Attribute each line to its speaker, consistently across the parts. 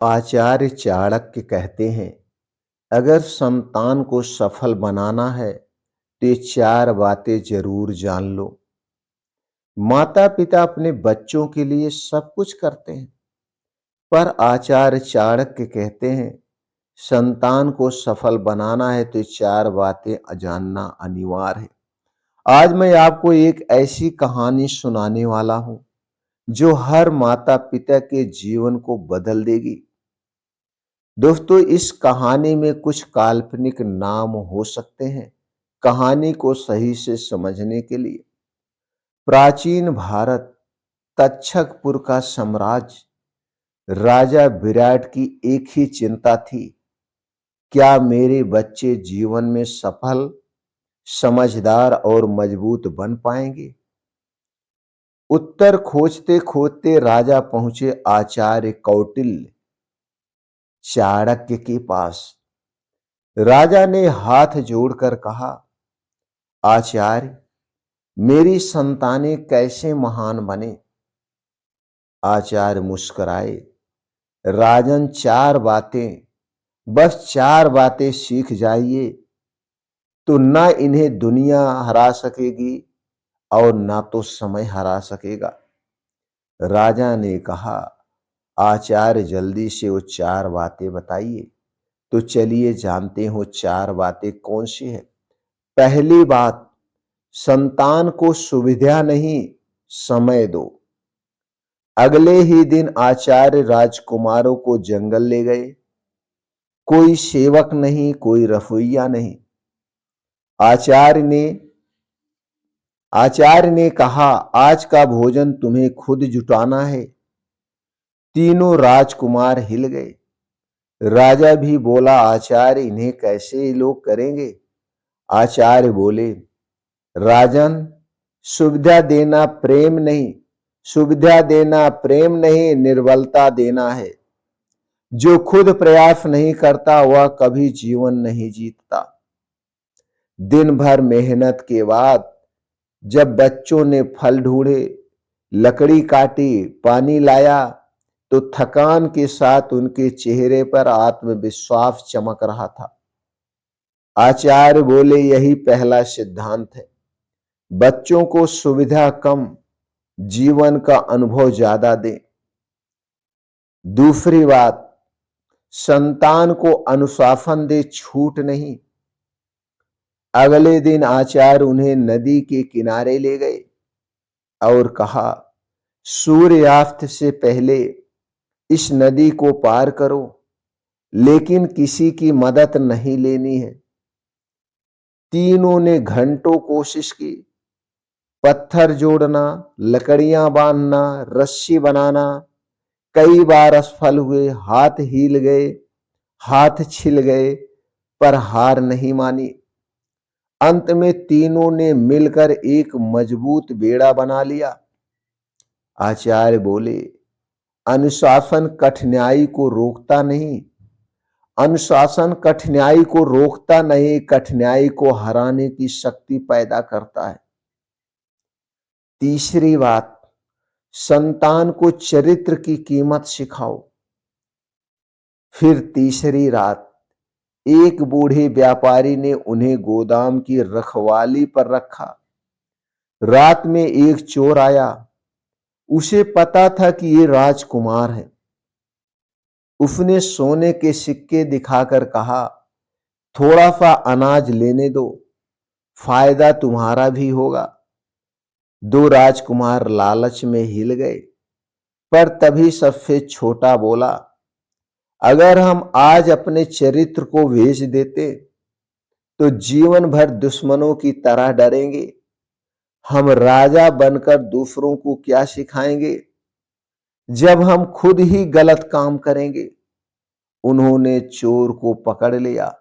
Speaker 1: आचार्य चाणक्य कहते हैं, अगर संतान को सफल बनाना है तो ये चार बातें जरूर जान लो। माता पिता अपने बच्चों के लिए सब कुछ करते हैं, पर आचार्य चाणक्य कहते हैं, संतान को सफल बनाना है तो ये चार बातें जानना अनिवार्य है। आज मैं आपको एक ऐसी कहानी सुनाने वाला हूं जो हर माता पिता के जीवन को बदल देगी। दोस्तों, इस कहानी में कुछ काल्पनिक नाम हो सकते हैं। कहानी को सही से समझने के लिए प्राचीन भारत, तक्षकपुर का साम्राज्य, राजा विराट की एक ही चिंता थी, क्या मेरे बच्चे जीवन में सफल, समझदार और मजबूत बन पाएंगे। उत्तर खोजते खोजते राजा पहुंचे आचार्य कौटिल्य चाणक्य के पास। राजा ने हाथ जोड़कर कहा, आचार्य, मेरी संतानें कैसे महान बने। आचार्य मुस्कुराए, राजन, चार बातें, बस चार बातें सीख जाइए तो ना इन्हें दुनिया हरा सकेगी और ना तो समय हरा सकेगा। राजा ने कहा, आचार्य, जल्दी से वो चार बातें बताइए। तो चलिए जानते हो चार बातें कौन सी है। पहली बात, संतान को सुविधा नहीं, समय दो। अगले ही दिन आचार्य राजकुमारों को जंगल ले गए। कोई सेवक नहीं, कोई रसोइया नहीं। आचार्य ने कहा, आज का भोजन तुम्हें खुद जुटाना है। तीनों राजकुमार हिल गए। राजा भी बोला, आचार्य, इन्हें कैसे ये लोग करेंगे। आचार्य बोले, राजन, सुविधा देना प्रेम नहीं, सुविधा देना प्रेम नहीं, निर्बलता देना है। जो खुद प्रयास नहीं करता वह कभी जीवन नहीं जीतता। दिन भर मेहनत के बाद जब बच्चों ने फल ढूंढे, लकड़ी काटी, पानी लाया, तो थकान के साथ उनके चेहरे पर आत्मविश्वास चमक रहा था। आचार्य बोले, यही पहला सिद्धांत है। बच्चों को सुविधा कम, जीवन का अनुभव ज्यादा दें। दूसरी बात, संतान को अनुशासन दे, छूट नहीं। अगले दिन आचार्य उन्हें नदी के किनारे ले गए और कहा, सूर्यास्त से पहले इस नदी को पार करो, लेकिन किसी की मदद नहीं लेनी है। तीनों ने घंटों कोशिश की, पत्थर जोड़ना, लकड़ियां बांधना, रस्सी बनाना, कई बार असफल हुए, हाथ हिल गए, हाथ छिल गए, पर हार नहीं मानी। अंत में तीनों ने मिलकर एक मजबूत बेड़ा बना लिया। आचार्य बोले, अनुशासन कठिनाई को रोकता नहीं, अनुशासन कठिनाई को रोकता नहीं, कठिनाई को हराने की शक्ति पैदा करता है। तीसरी बात, संतान को चरित्र की कीमत सिखाओ। फिर तीसरी रात एक बूढ़े व्यापारी ने उन्हें गोदाम की रखवाली पर रखा। रात में एक चोर आया। उसे पता था कि ये राजकुमार है। उसने सोने के सिक्के दिखाकर कहा, थोड़ा सा अनाज लेने दो, फायदा तुम्हारा भी होगा। दो राजकुमार लालच में हिल गए, पर तभी सबसे छोटा बोला, अगर हम आज अपने चरित्र को बेच देते तो जीवन भर दुश्मनों की तरह डरेंगे। हम राजा बनकर दूसरों को क्या सिखाएंगे जब हम खुद ही गलत काम करेंगे। उन्होंने चोर को पकड़ लिया।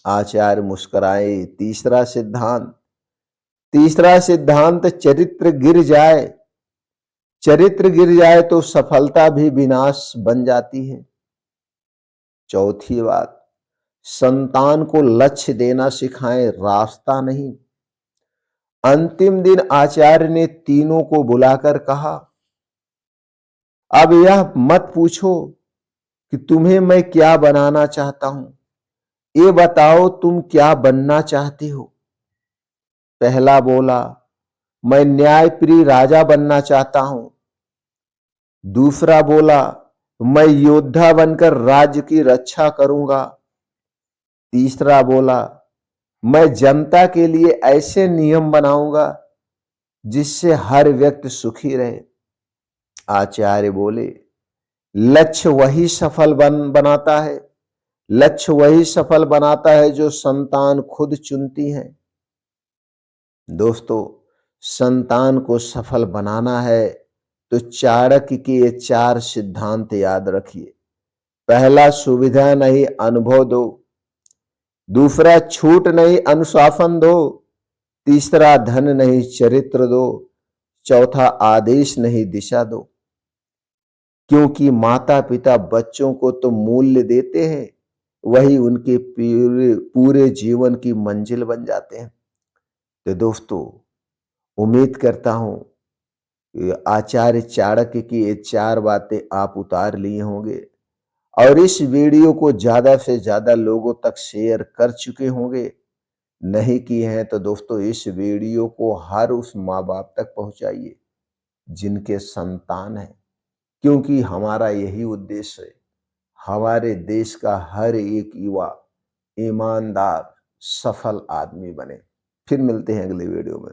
Speaker 1: आचार्य मुस्कुराए। तीसरा सिद्धांत, चरित्र गिर जाए तो सफलता भी विनाश बन जाती है। चौथी बात, संतान को लक्ष्य देना सिखाएं, रास्ता नहीं। अंतिम दिन आचार्य ने तीनों को बुलाकर कहा, अब यह मत पूछो कि तुम्हें मैं क्या बनाना चाहता हूं, ये बताओ तुम क्या बनना चाहते हो। पहला बोला, मैं न्यायप्रिय राजा बनना चाहता हूं। दूसरा बोला, मैं योद्धा बनकर राज्य की रक्षा करूंगा। तीसरा बोला, मैं जनता के लिए ऐसे नियम बनाऊंगा जिससे हर व्यक्ति सुखी रहे। आचार्य बोले, लक्ष्य वही सफल बनाता है, लक्ष्य वही सफल बनाता है जो संतान खुद चुनती है। दोस्तों, संतान को सफल बनाना है तो चाणक्य के ये 4 सिद्धांत याद रखिए। पहला, सुविधा नहीं अनुभव दो। दूसरा, छूट नहीं अनुशासन दो। तीसरा, धन नहीं चरित्र दो। चौथा, आदेश नहीं दिशा दो। क्योंकि माता पिता बच्चों को तो मूल्य देते हैं, वही उनके पूरे पूरे जीवन की मंजिल बन जाते हैं। तो दोस्तों, उम्मीद करता हूं आचार्य चाणक्य की ये 4 बातें आप उतार लिए होंगे और इस वीडियो को ज्यादा से ज्यादा लोगों तक शेयर कर चुके होंगे। नहीं किए हैं तो दोस्तों, इस वीडियो को हर उस माँ बाप तक पहुंचाइए जिनके संतान है, क्योंकि हमारा यही उद्देश्य है, हमारे देश का हर एक युवा ईमानदार सफल आदमी बने। फिर मिलते हैं अगले वीडियो में।